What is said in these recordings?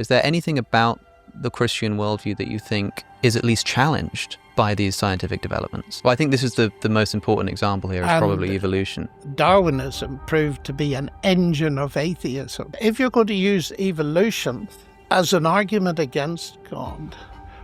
Is there anything about the Christian worldview that you think is at least challenged by these scientific developments? Well, I think this is the most important example here, is probably evolution. Darwinism proved to be an engine of atheism. If you're going to use evolution as an argument against God,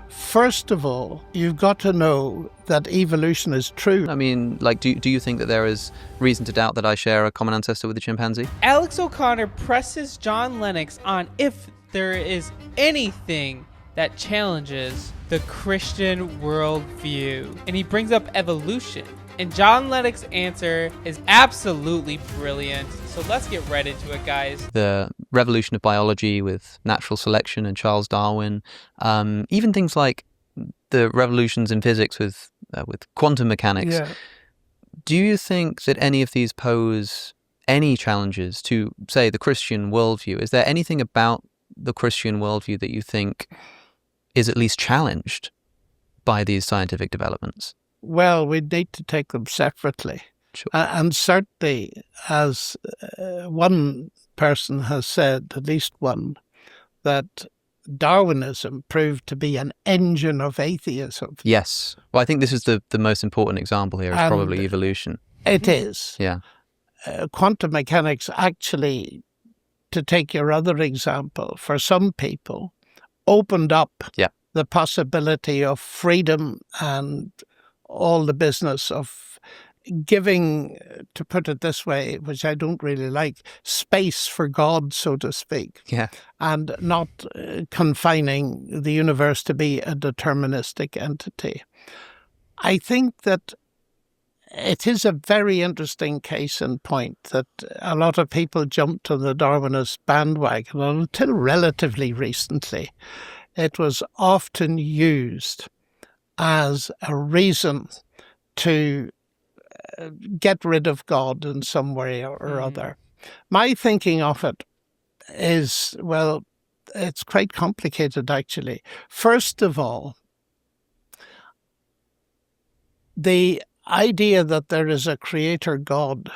first of all, you've got to know that evolution is true. I mean, like, do you think that there is reason to doubt that I share a common ancestor with the chimpanzee? Alex O'Connor presses John Lennox on if there is anything that challenges the Christian worldview. And he brings up evolution. And John Lennox's answer is absolutely brilliant. So let's get right into it, guys. The revolution of biology with natural selection and Charles Darwin, even things like the revolutions in physics with quantum mechanics. Yeah. Do you think that any of these pose any challenges to, say, the Christian worldview? Is there anything about the Christian worldview that you think is at least challenged by these scientific developments? Well, we need to take them separately. Sure. And certainly, as one person has said, at least one, that Darwinism proved to be an engine of atheism. Yes. Well, I think this is the most important example here, is probably evolution. It is. Yeah. Quantum mechanics actually, to take your other example, for some people, opened up the possibility of freedom and all the business of giving, to put it this way, which I don't really like, space for God, so to speak. Yeah. And not confining the universe to be a deterministic entity. I think that it is a very interesting case in point that a lot of people jumped on the Darwinist bandwagon, and until relatively recently, it was often used as a reason to get rid of God in some way or other. My thinking of it is, well, it's quite complicated actually. First of all, the idea that there is a creator God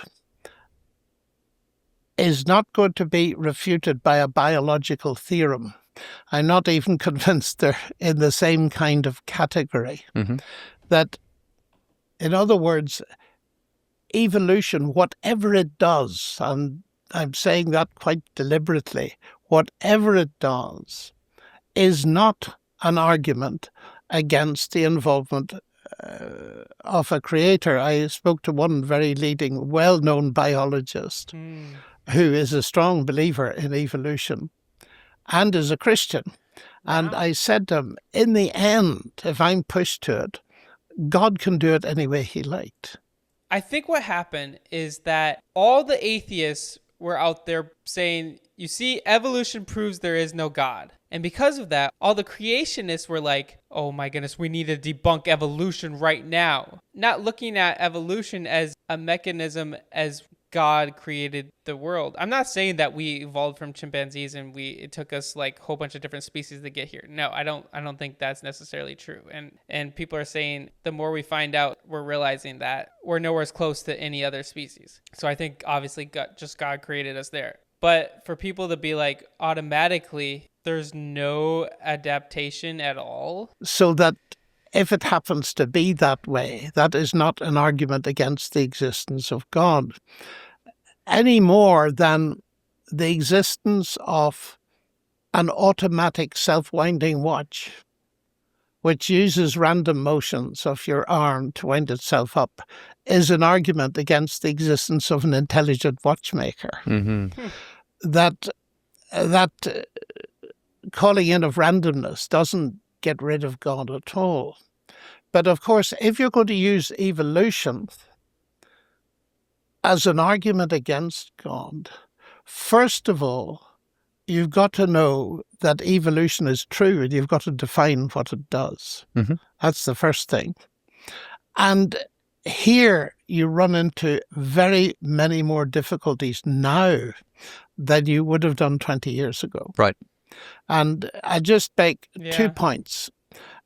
is not going to be refuted by a biological theorem. I'm not even convinced they're in the same kind of category. Mm-hmm. That, in other words, evolution, whatever it does, and I'm saying that quite deliberately, whatever it does, is not an argument against the involvement of a creator. I spoke to one very leading, well-known biologist who is a strong believer in evolution and is a Christian. Wow. And I said to him, in the end, if I'm pushed to it, God can do it any way he liked. I think what happened is that all the atheists were out there saying, you see, evolution proves there is no God. And because of that, all the creationists were like, oh my goodness, we need to debunk evolution right now. Not looking at evolution as a mechanism as God created the world. I'm not saying that we evolved from chimpanzees and it took us like a whole bunch of different species to get here. No, I don't think that's necessarily true. And people are saying the more we find out, we're realizing that we're nowhere as close to any other species. So I think obviously God created us there. But for people to be like automatically, there's no adaptation at all. So that if it happens to be that way, that is not an argument against the existence of God, any more than the existence of an automatic self-winding watch, which uses random motions of your arm to wind itself up, is an argument against the existence of an intelligent watchmaker. Mm-hmm. That calling in of randomness doesn't get rid of God at all. But of course, if you're going to use evolution as an argument against God, first of all, you've got to know that evolution is true and you've got to define what it does. Mm-hmm. That's the first thing. And here you run into very many more difficulties now than you would have done 20 years ago. Right. And I just make 2 points,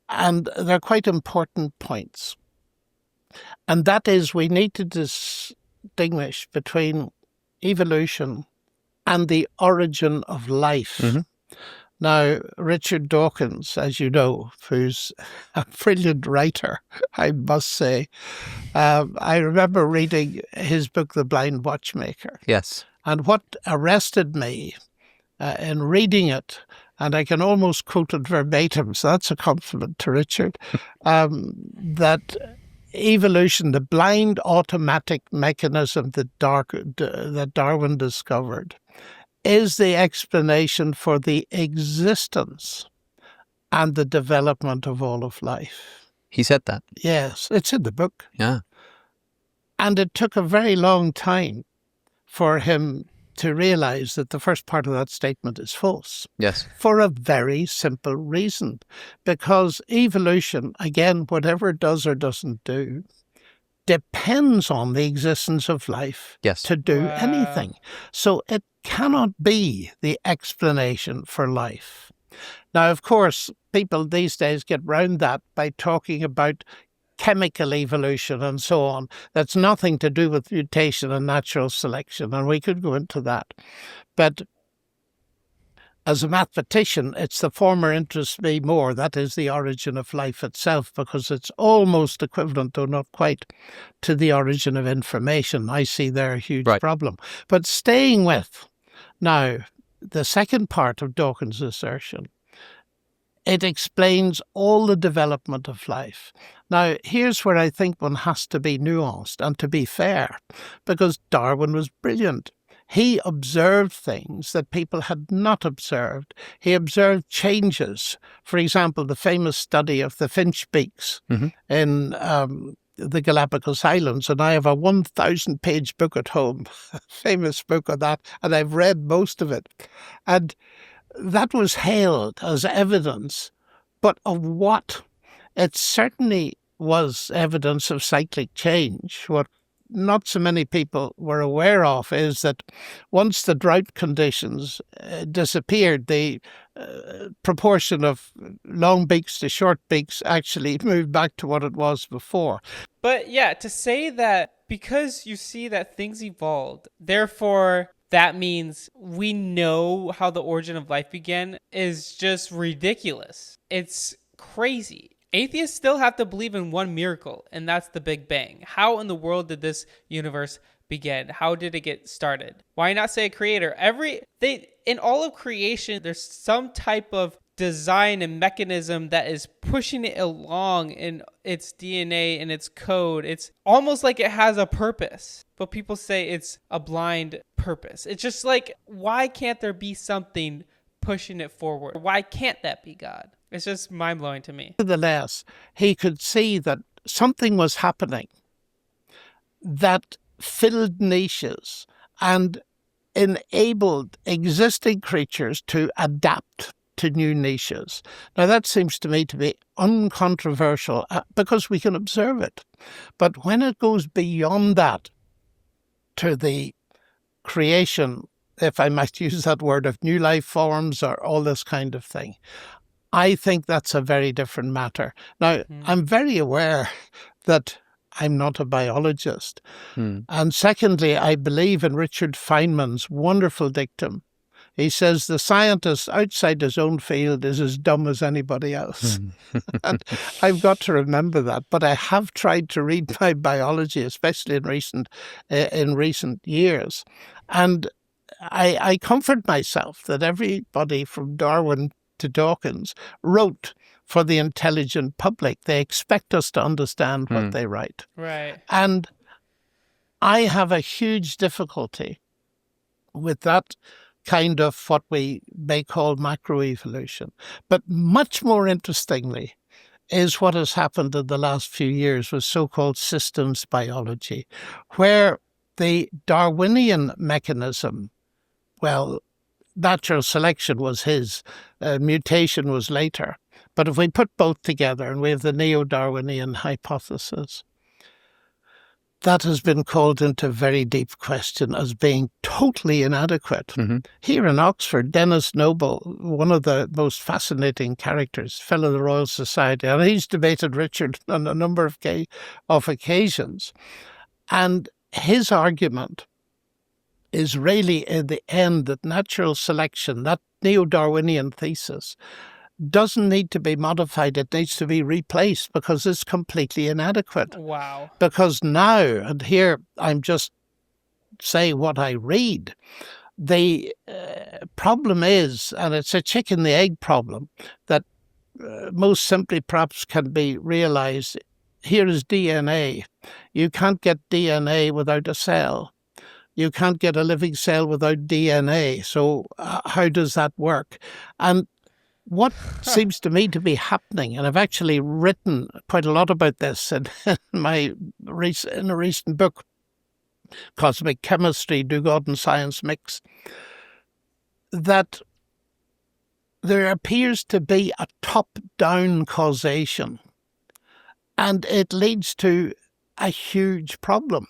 and they're quite important points. And that is, we need to distinguish between evolution and the origin of life. Mm-hmm. Now, Richard Dawkins, as you know, who's a brilliant writer, I must say, I remember reading his book, The Blind Watchmaker. Yes. And what arrested me in reading it, and I can almost quote it verbatim, so that's a compliment to Richard, that evolution, the blind automatic mechanism that Darwin discovered, is the explanation for the existence and the development of all of life. He said that. Yes, it's in the book. Yeah. And it took a very long time for him to realize that the first part of that statement is false. Yes. For a very simple reason. Because evolution, again, whatever it does or doesn't do, depends on the existence of life Yes. to do Wow. anything. So it cannot be the explanation for life. Now, of course, people these days get round that by talking about chemical evolution and so on. That's nothing to do with mutation and natural selection, and we could go into that. But as a mathematician, it's the former interests me more. That is the origin of life itself, because it's almost equivalent, though not quite, to the origin of information. I see there a huge problem. But staying with, now, the second part of Dawkins' assertion, it explains all the development of life. Now, here's where I think one has to be nuanced and to be fair, because Darwin was brilliant. He observed things that people had not observed. He observed changes. For example, the famous study of the finch beaks in the Galapagos Islands. And I have a 1,000-page book at home, a famous book on that, and I've read most of it. And that was hailed as evidence, but of what? It certainly was evidence of cyclic change. What not so many people were aware of is that once the drought conditions disappeared, the proportion of long beaks to short beaks actually moved back to what it was before. But yeah, to say that because you see that things evolved, therefore that means we know how the origin of life began is just ridiculous. It's crazy. Atheists still have to believe in one miracle, and that's the Big Bang. How in the world did this universe begin? How did it get started? Why not say a creator? In all of creation, there's some type of design and mechanism that is pushing it along in its DNA and its code. It's almost like it has a purpose, but people say it's a blind purpose. It's just like, why can't there be something pushing it forward? Why can't that be God? It's just mind-blowing to me. Nevertheless, he could see that something was happening that filled niches and enabled existing creatures to adapt to new niches. Now, that seems to me to be uncontroversial because we can observe it. But when it goes beyond that to the creation, if I might use that word, of new life forms or all this kind of thing, I think that's a very different matter. Now, I'm very aware that I'm not a biologist. And secondly, I believe in Richard Feynman's wonderful dictum. He says the scientist outside his own field is as dumb as anybody else. And I've got to remember that. But I have tried to read my biology, especially in recent years. And I comfort myself that everybody from Darwin to Dawkins wrote for the intelligent public. They expect us to understand what they write. Right. And I have a huge difficulty with that kind of what we may call macroevolution. But much more interestingly is what has happened in the last few years with so-called systems biology, where the Darwinian mechanism, well, natural selection was his, mutation was later. But if we put both together and we have the neo-Darwinian hypothesis, that has been called into very deep question as being totally inadequate. Here in Oxford, Dennis Noble, one of the most fascinating characters, fellow of the Royal Society, and he's debated Richard on a number of occasions. And his argument is really in the end that natural selection, that neo-Darwinian thesis, doesn't need to be modified. It needs to be replaced because it's completely inadequate. Wow. Because now, and here I'm just saying what I read, the problem is, and it's a chicken the egg problem, that most simply perhaps can be realized. Here is DNA. You can't get DNA without a cell. You can't get a living cell without DNA. So how does that work? And what seems to me to be happening, and I've actually written quite a lot about this in a recent book, Cosmic Chemistry, Do God and Science Mix, that there appears to be a top-down causation, and it leads to a huge problem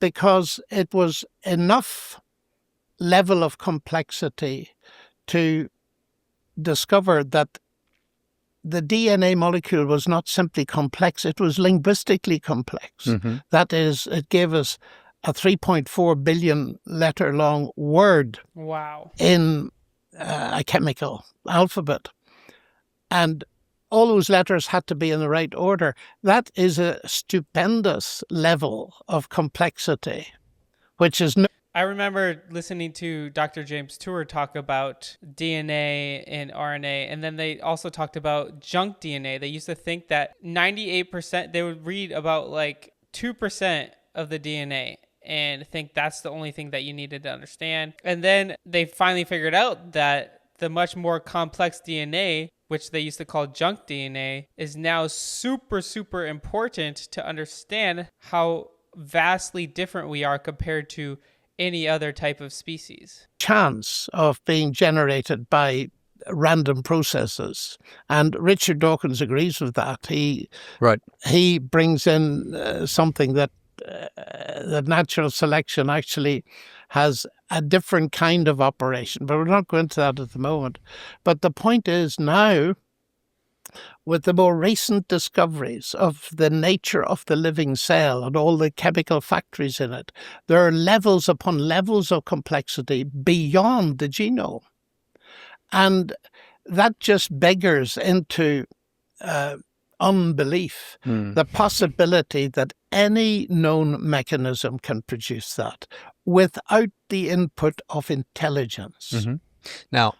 because it was enough level of complexity to discover that the DNA molecule was not simply complex, it was linguistically complex. Mm-hmm. That is, it gave us a 3.4 billion letter long word Wow. in a chemical alphabet. And all those letters had to be in the right order. That is a stupendous level of complexity, which is no. I remember listening to Dr. James Tour talk about DNA and RNA, and then they also talked about junk DNA. They used to think that 98%, they would read about like 2% of the DNA and think that's the only thing that you needed to understand. And then they finally figured out that the much more complex DNA, which they used to call junk DNA, is now super, super important to understand how vastly different we are compared to any other type of species. Chance of being generated by random processes. And Richard Dawkins agrees with that. He brings in something that natural selection actually has a different kind of operation, but we're not going to that at the moment. But the point is now, with the more recent discoveries of the nature of the living cell and all the chemical factories in it, there are levels upon levels of complexity beyond the genome. And that just beggars into unbelief, the possibility that any known mechanism can produce that without the input of intelligence. Mm-hmm. Now,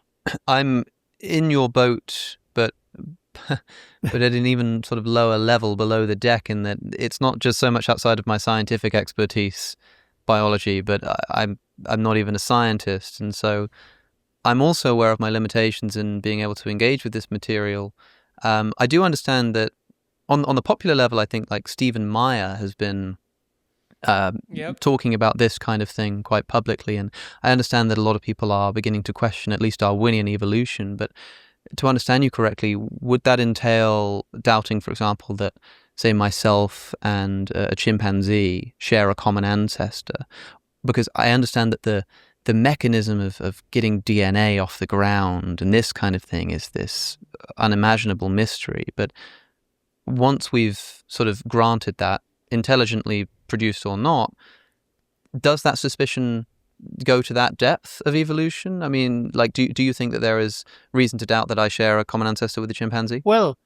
I'm in your boat, but at an even sort of lower level below the deck, in that it's not just so much outside of my scientific expertise, biology, but I'm not even a scientist, and so I'm also aware of my limitations in being able to engage with this material. I do understand that on the popular level, I think like Stephen Meyer has been talking about this kind of thing quite publicly, and I understand that a lot of people are beginning to question at least Darwinian evolution. But to understand you correctly, would that entail doubting, for example, that, say, myself and a chimpanzee share a common ancestor? Because I understand that the mechanism of getting DNA off the ground and this kind of thing is this unimaginable mystery. But once we've sort of granted that, intelligently produced or not, does that suspicion go to that depth of evolution? I mean, like, do you think that there is reason to doubt that I share a common ancestor with the chimpanzee? Well,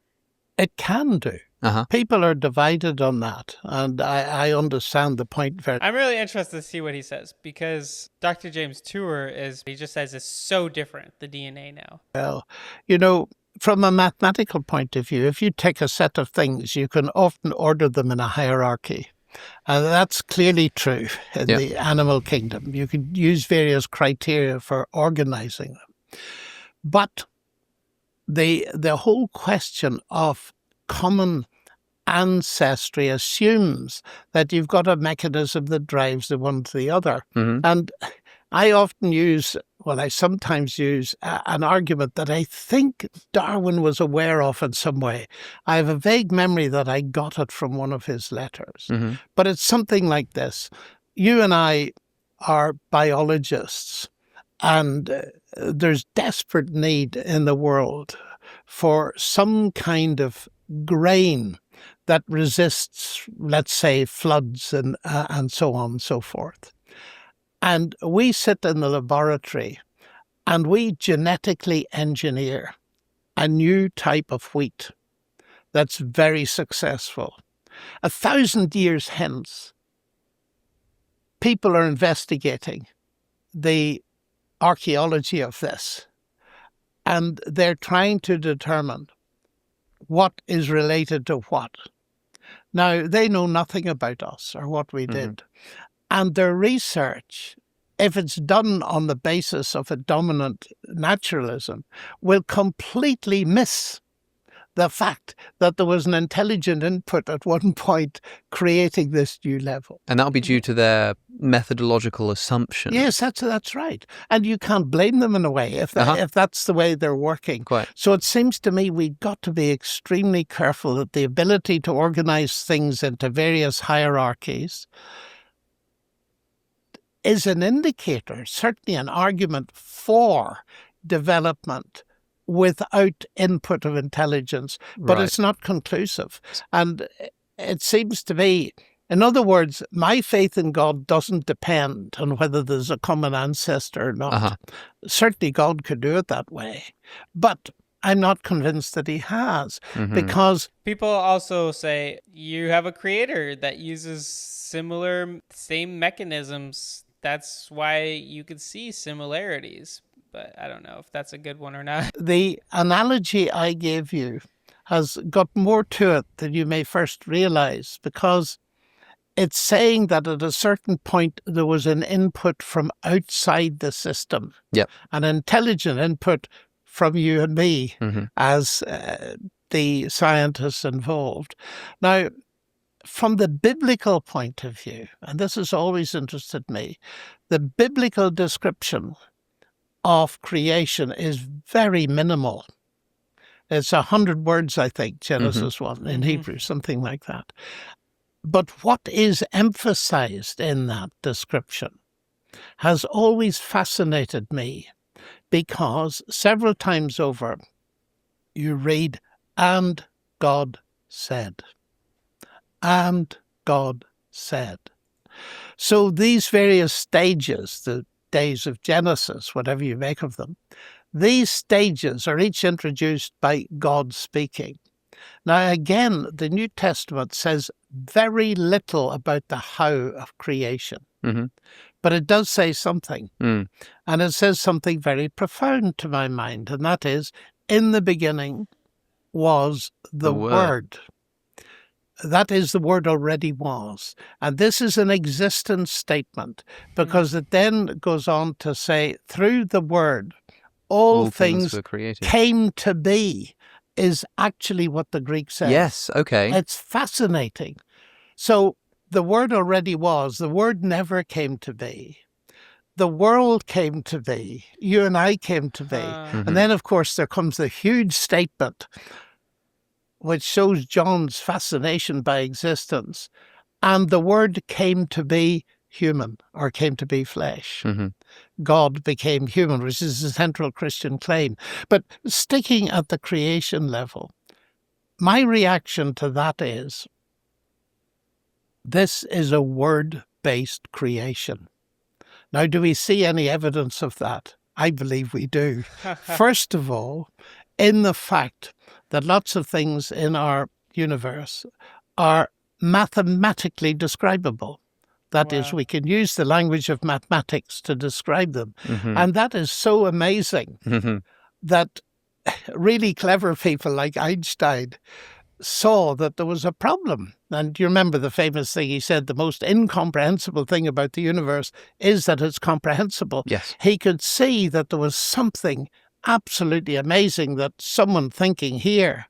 it can do. Uh-huh. People are divided on that, and I understand the point very. I'm really interested to see what he says, because Dr. James Tour he just says it's so different, the DNA now. Well, you know, from a mathematical point of view, if you take a set of things, you can often order them in a hierarchy. And that's clearly true in the animal kingdom. You can use various criteria for organizing them. But the whole question of common ancestry assumes that you've got a mechanism that drives the one to the other. Mm-hmm. And I sometimes use an argument that I think Darwin was aware of in some way. I have a vague memory that I got it from one of his letters. Mm-hmm. But it's something like this. You and I are biologists, and there's desperate need in the world for some kind of grain that resists, let's say, floods and so on and so forth. And we sit in the laboratory and we genetically engineer a new type of wheat that's very successful. 1,000 years hence, people are investigating the archaeology of this, and they're trying to determine what is related to what. Now, they know nothing about us or what we did. And their research, if it's done on the basis of a dominant naturalism, will completely miss the fact that there was an intelligent input at one point creating this new level. And that'll be due to their methodological assumptions. Yes, that's right. And you can't blame them in a way if that's the way they're working. Quite. So it seems to me we've got to be extremely careful that the ability to organize things into various hierarchies is an indicator, certainly an argument for development without input of intelligence, but Right. it's not conclusive. And it seems to me, in other words, my faith in God doesn't depend on whether there's a common ancestor or not. Certainly God could do it that way, but I'm not convinced that he has, because people also say you have a creator that uses same mechanisms. That's why you could see similarities. But I don't know if that's a good one or not. The analogy I gave you has got more to it than you may first realize, because it's saying that at a certain point there was an input from outside the system, an intelligent input from you and me as the scientists involved. Now, from the biblical point of view, and this has always interested me, the biblical description of creation is very minimal. It's 100 words, I think, Genesis 1 in Hebrew, something like that. But what is emphasized in that description has always fascinated me, because several times over you read, and God said. And God said. So these various stages, the days of Genesis, whatever you make of them, these stages are each introduced by God speaking. Now, again, the New Testament says very little about the how of creation, but it does say something. And it says something very profound to my mind, and that is, in the beginning was the Word. That is, the Word already was. And this is an existence statement, because it then goes on to say, through the Word, all things were created. Came to be, is actually what the Greek says. Yes, okay. It's fascinating. So the Word already was. The Word never came to be. The world came to be. You and I came to be. And then, of course, there comes the huge statement which shows John's fascination by existence. And the Word came to be human, or came to be flesh. God became human, which is a central Christian claim. But sticking at the creation level, my reaction to that is, this is a word-based creation. Now, do we see any evidence of that? I believe we do. First of all, in the fact that lots of things in our universe are mathematically describable. That is, we can use the language of mathematics to describe them. And that is so amazing that really clever people like Einstein saw that there was a problem. And you remember the famous thing he said, the most incomprehensible thing about the universe is that it's comprehensible. Yes. He could see that there was something absolutely amazing, that someone thinking here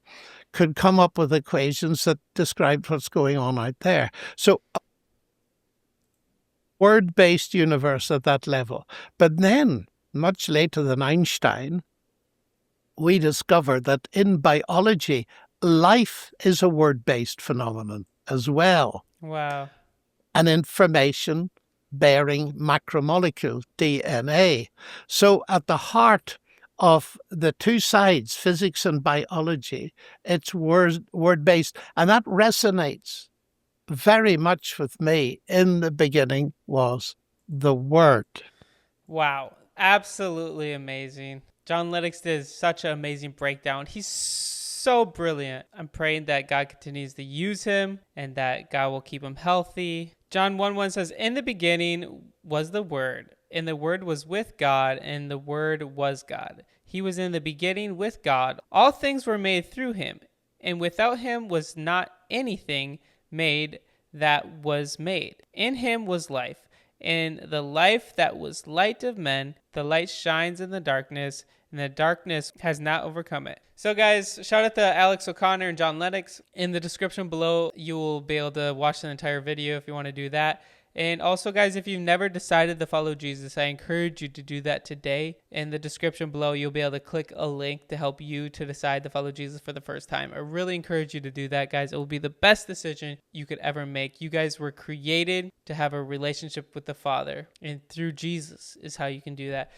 could come up with equations that described what's going on out there. So a word-based universe at that level. But then, much later than Einstein, we discovered that in biology, life is a word-based phenomenon as well. Wow. An information bearing macromolecule, DNA. So at the heart of the two sides, physics and biology, it's word-based. And that resonates very much with me. In the beginning was the Word. Wow. Absolutely amazing. John Lennox did such an amazing breakdown. He's so brilliant. I'm praying that God continues to use him and that God will keep him healthy. John 1:1 says, "In the beginning was the Word, and the Word was with God, and the Word was God. He was in the beginning with God. All things were made through him, and without him was not anything made that was made. In him was life, and the life that was light of men. The light shines in the darkness, and the darkness has not overcome it." So guys, shout out to Alex O'Connor and John Lennox. In the description below, you will be able to watch the entire video if you want to do that. And also, guys, if you've never decided to follow Jesus, I encourage you to do that today. In the description below, you'll be able to click a link to help you to decide to follow Jesus for the first time. I really encourage you to do that, guys. It will be the best decision you could ever make. You guys were created to have a relationship with the Father, and through Jesus is how you can do that.